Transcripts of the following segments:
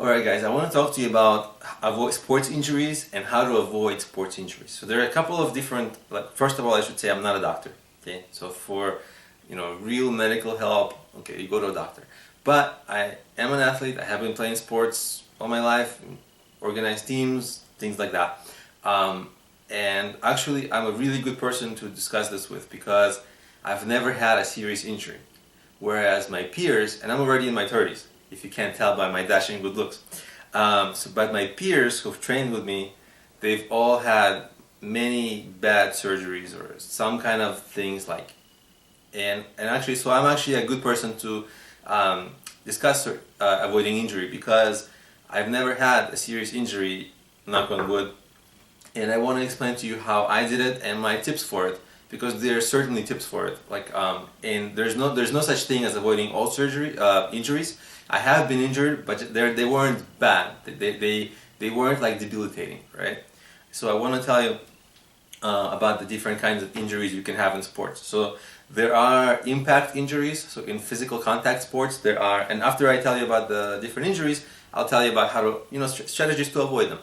Alright guys, I want to talk to you about avoid sports injuries and how to avoid sports injuries. So there are a couple of different, first of all I should say I'm not a doctor, okay? So for, real medical help, okay, you go to a doctor. But I am an athlete, I have been playing sports all my life, organized teams, things like that. And actually I'm a really good person to discuss this with because I've never had a serious injury. Whereas my peers, and I'm already in my 30s, if you can't tell by my dashing good looks. But my peers who've trained with me, they've all had many bad surgeries or some kind of things and actually, so I'm actually a good person to discuss avoiding injury because I've never had a serious injury, knock on wood, and I want to explain to you how I did it and my tips for it. Because there are certainly tips for it. And there's no such thing as avoiding all injuries. I have been injured, but they weren't bad. They weren't like debilitating, right? So I want to tell you about the different kinds of injuries you can have in sports. So there are impact injuries. So in physical contact sports, there are. And after I tell you about the different injuries, I'll tell you about how to strategies to avoid them.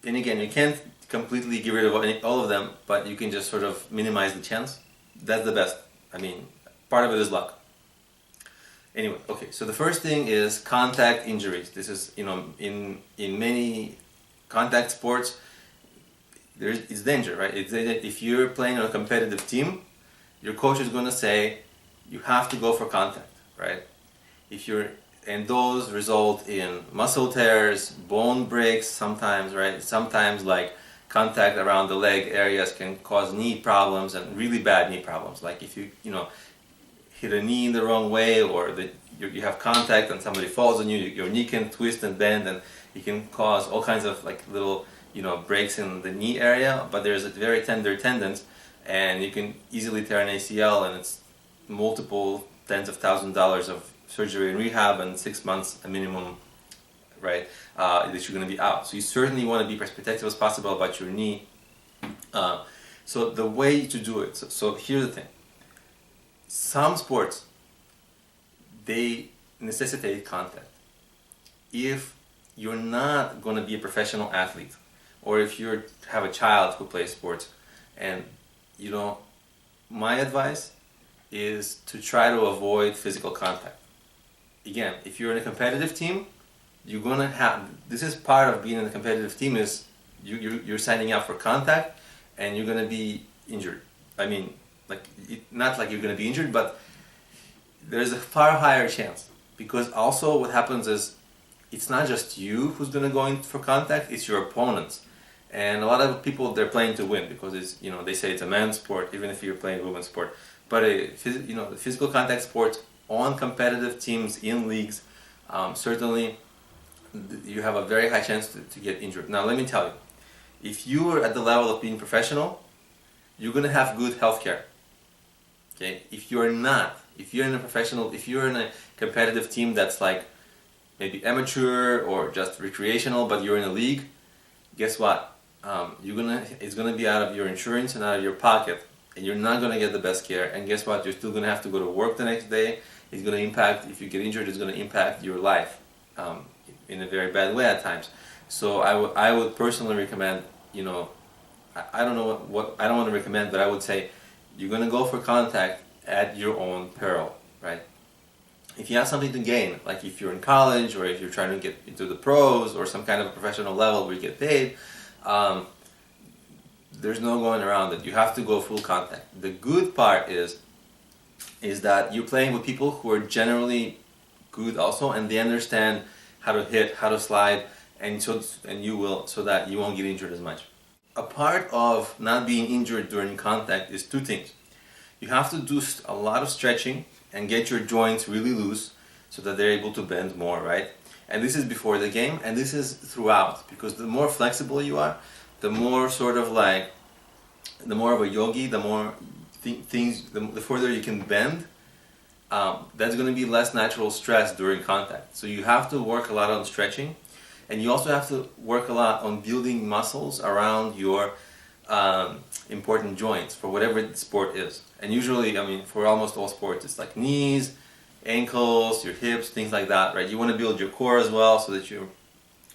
And again, you can't completely get rid of all of them, but you can just sort of minimize the chance. That's the best. I mean, part of it is luck. Anyway, okay, so the first thing is contact injuries. This is, in many contact sports, it's danger, right? If you're playing on a competitive team, your coach is going to say, you have to go for contact, right? And those result in muscle tears, bone breaks sometimes, right? Sometimes contact around the leg areas can cause knee problems and really bad knee problems. Like if you hit a knee in the wrong way or you have contact and somebody falls on you, your knee can twist and bend and it can cause all kinds of little breaks in the knee area. But there's a very tender tendons and you can easily tear an ACL and it's multiple tens of thousands of dollars of surgery and rehab and 6 months a minimum, right, that you're going to be out. So you certainly want to be as protective as possible about your knee. So the way to do it, so here's the thing. Some sports, they necessitate contact. If you're not going to be a professional athlete, or if you have a child who plays sports, and my advice is to try to avoid physical contact. Again, if you're in a competitive team, you're gonna have. This is part of being in a competitive team. Is you're signing up for contact, and you're gonna be injured. I mean, not like you're gonna be injured, but there's a far higher chance because also what happens is it's not just you who's gonna go in for contact; it's your opponents. And a lot of people they're playing to win because it's they say it's a man's sport, even if you're playing a women's sport. But the physical contact sports on competitive teams in leagues, certainly you have a very high chance to get injured. Now let me tell you, if you are at the level of being professional, you're going to have good health care. Okay? If you're in a competitive team that's maybe amateur or just recreational, but you're in a league, guess what? It's going to be out of your insurance and out of your pocket. And you're not going to get the best care. And guess what? You're still going to have to go to work the next day. It's going to impact, if you get injured, it's going to impact your life in a very bad way at times. So I would personally recommend, I don't know what I don't want to recommend, but I would say you're going to go for contact at your own peril, right? If you have something to gain, like if you're in college or if you're trying to get into the pros or some kind of a professional level where you get paid, there's no going around it. You have to go full contact. The good part is that you're playing with people who are generally good also, and they understand how to hit, how to slide, so that you won't get injured as much. A part of not being injured during contact is two things. You have to do a lot of stretching and get your joints really loose so that they're able to bend more, right? And this is before the game, and this is throughout, because the more flexible you are, the more the more of a yogi, the more the further you can bend, that's going to be less natural stress during contact. So you have to work a lot on stretching, and you also have to work a lot on building muscles around your important joints for whatever the sport is. And usually, for almost all sports, it's like knees, ankles, your hips, things like that, right? You want to build your core as well so that you're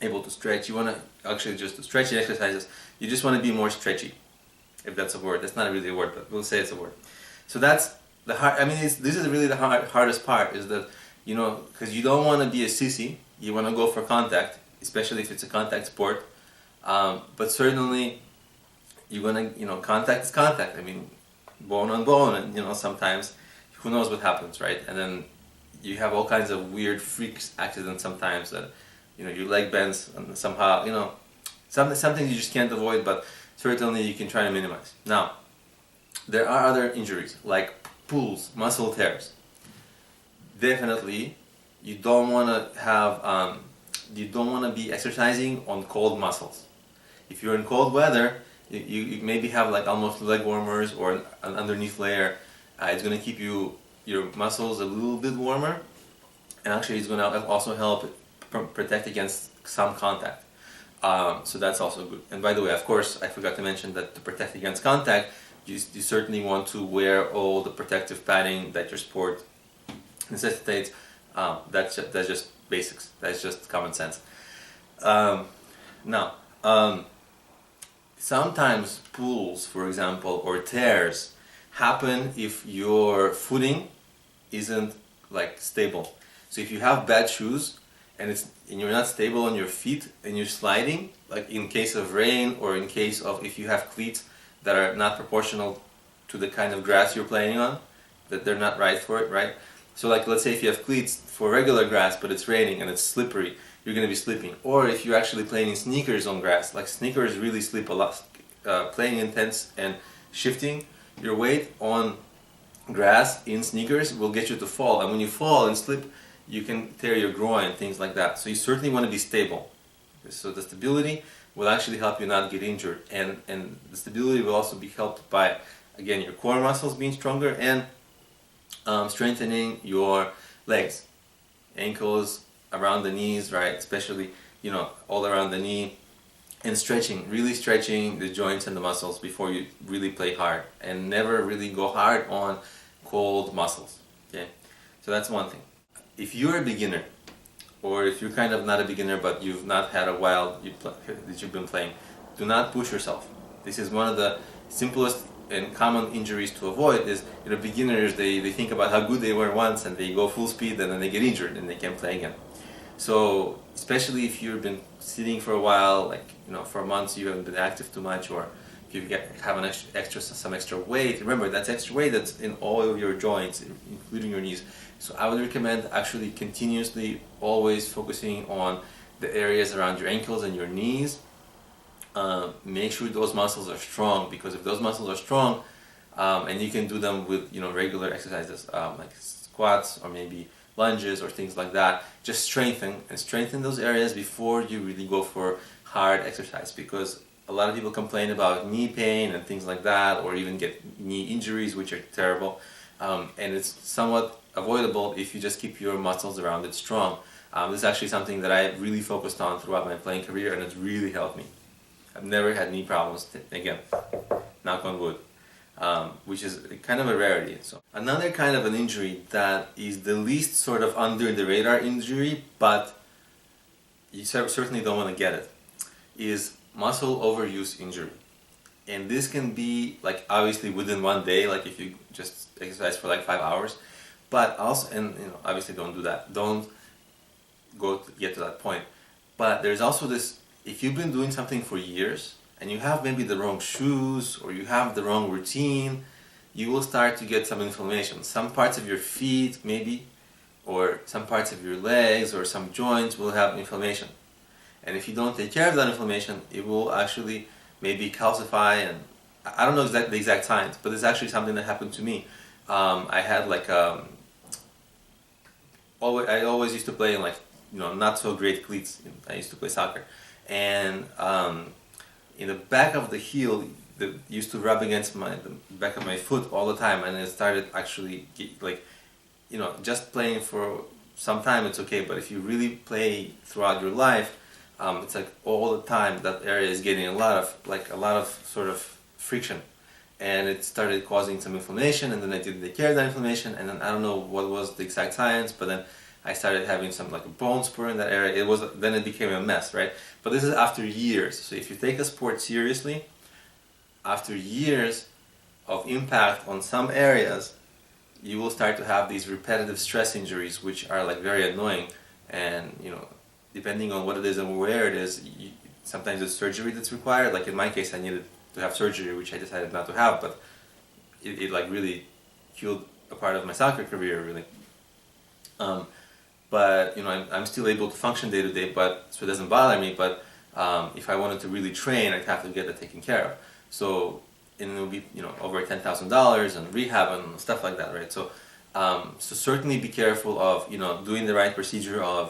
able to stretch. You want to actually just to stretching exercises. You just want to be more stretchy, if that's a word. That's not really a word, but we'll say it's a word. So that's the hard. I mean, this is really the hardest part, is that, you know, because you don't want to be a sissy. You want to go for contact, especially if it's a contact sport. But certainly, you're gonna, you know, contact is contact. I mean, bone on bone, and, you know, sometimes who knows what happens, right? And then you have all kinds of weird freaks accidents sometimes that, you know, your leg bends and somehow, you know, something you just can't avoid, but certainly you can try to minimize. Now, there are other injuries like pulls, muscle tears. Definitely, you don't want to have, you don't want to be exercising on cold muscles. If you're in cold weather, you maybe have like almost leg warmers or an underneath layer. It's going to keep your muscles a little bit warmer, and actually it's going to also help protect against some contact. So that's also good. And by the way, of course, I forgot to mention that to protect against contact, you certainly want to wear all the protective padding that your sport necessitates. That's just basics. That's just common sense. Now, sometimes pulls, for example, or tears happen if your footing isn't like stable. So if you have bad shoes and you're not stable on your feet and you're sliding, like in case of rain or in case of if you have cleats that are not proportional to the kind of grass you're playing on, that they're not right for it, right? So like, let's say if you have cleats for regular grass but it's raining and it's slippery, you're going to be slipping. Or if you're actually playing in sneakers on grass, like sneakers really slip a lot. Playing intense and shifting your weight on grass in sneakers will get you to fall, and when you fall and slip, you can tear your groin, things like that. So you certainly want to be stable. So the stability will actually help you not get injured, and the stability will also be helped by, again, your core muscles being stronger and strengthening your legs, ankles, around the knees, right? Especially, you know, all around the knee. And stretching, really stretching the joints and the muscles before you really play hard, and never really go hard on cold muscles. Okay, so that's one thing. If you're a beginner, or if you're kind of not a beginner but you've not had a while that you've been playing, do not push yourself. This is one of the simplest and common injuries to avoid. Is, you know, beginners, they think about how good they were once and they go full speed and then they get injured and they can't play again. So especially if you've been sitting for a while, like, you know, for months you haven't been active too much, or if you have some extra weight, remember that's extra weight that's in all of your joints, including your knees. So I would recommend actually continuously always focusing on the areas around your ankles and your knees. Make sure those muscles are strong, because if those muscles are strong, and you can do them with, you know, regular exercises like squats or maybe lunges or things like that, just strengthen those areas before you really go for hard exercise, because a lot of people complain about knee pain and things like that, or even get knee injuries, which are terrible, and it's somewhat avoidable if you just keep your muscles around it strong. This is actually something that I really focused on throughout my playing career, and it's really helped me. I've never had knee problems, again, knock on wood. Which is kind of a rarity. So another kind of an injury that is the least sort of under the radar injury, but you certainly don't want to get it, is muscle overuse injury. And this can be like obviously within one day, like if you just exercise for like 5 hours, but also, and you know, obviously don't do that. Don't get to that point. But there's also this, if you've been doing something for years, and you have maybe the wrong shoes or you have the wrong routine, you will start to get some inflammation. Some parts of your feet maybe, or some parts of your legs or some joints will have inflammation. And if you don't take care of that inflammation, it will actually maybe calcify, and I don't know the exact science, but it's actually something that happened to me. I had like I always used to play in like, you know, not so great cleats. I used to play soccer, and in the back of the heel, that used to rub against the back of my foot all the time, and it started actually like, you know, just playing for some time it's okay, but if you really play throughout your life, it's like all the time that area is getting a lot of sort of friction, and it started causing some inflammation, and then I didn't take care of that inflammation, and then I don't know what was the exact science, but then I started having some like a bone spur in that area. Then it became a mess, right? But this is after years. So if you take a sport seriously, after years of impact on some areas, you will start to have these repetitive stress injuries, which are like very annoying. And depending on what it is and where it is, sometimes it's surgery that's required. Like in my case, I needed to have surgery, which I decided not to have, but it like really killed a part of my soccer career, really. But I'm still able to function day to day, but so it doesn't bother me. But if I wanted to really train, I'd have to get it taken care of. So and it would be over $10,000 and rehab and stuff like that, right? So so certainly be careful of doing the right procedure of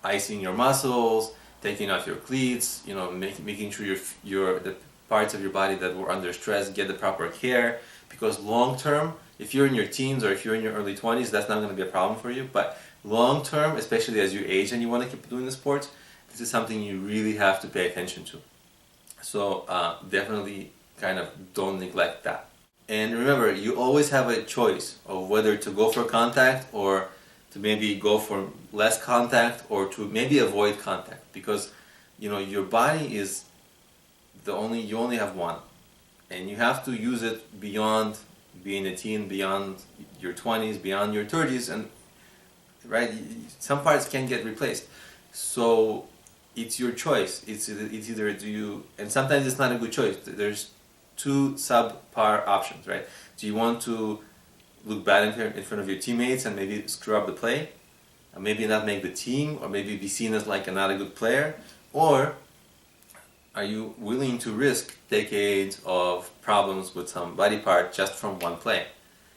icing your muscles, taking off your cleats, making sure the parts of your body that were under stress get the proper care, because long term, if you're in your teens or if you're in your early 20s, that's not going to be a problem for you. But long term, especially as you age and you want to keep doing the sports, this is something you really have to pay attention to. So definitely kind of don't neglect that. And remember, you always have a choice of whether to go for contact or to maybe go for less contact or to maybe avoid contact, because your body is you only have one, and you have to use it beyond being a teen, beyond your 20s, beyond your 30s, and right, some parts can get replaced. So it's your choice. It's either do you, and sometimes it's not a good choice. There's two subpar options, right? Do you want to look bad in front of your teammates and maybe screw up the play, or maybe not make the team, or maybe be seen as like not a good player, or are you willing to risk decades of problems with some body part just from one play?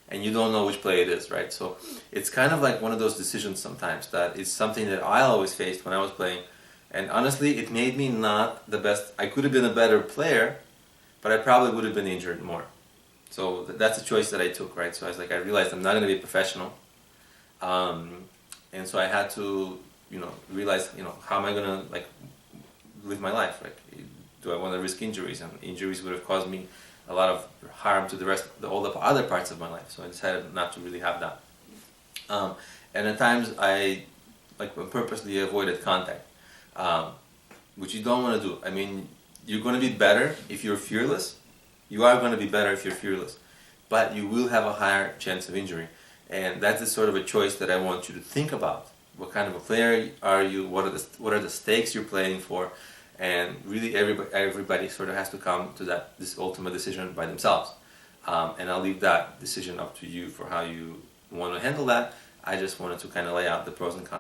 And you don't know which play it is, right? So it's kind of like one of those decisions sometimes that is something that I always faced when I was playing. And honestly, it made me not the best. I could have been a better player, but I probably would have been injured more. So that's a choice that I took, right? So I realized I'm not going to be a professional. And so I had to, realize, how am I going to live my life? Like, do I want to risk injuries? And injuries would have caused me a lot of harm to all the other parts of my life. So I decided not to really have that. And at times I purposely avoided contact, which you don't want to do. I mean, you're going to be better if you're fearless. You are going to be better if you're fearless, but you will have a higher chance of injury. And that's the sort of a choice that I want you to think about. What kind of a player are you? What are the stakes you're playing for? And really, everybody sort of has to come to this ultimate decision by themselves. And I'll leave that decision up to you for how you want to handle that. I just wanted to kind of lay out the pros and cons.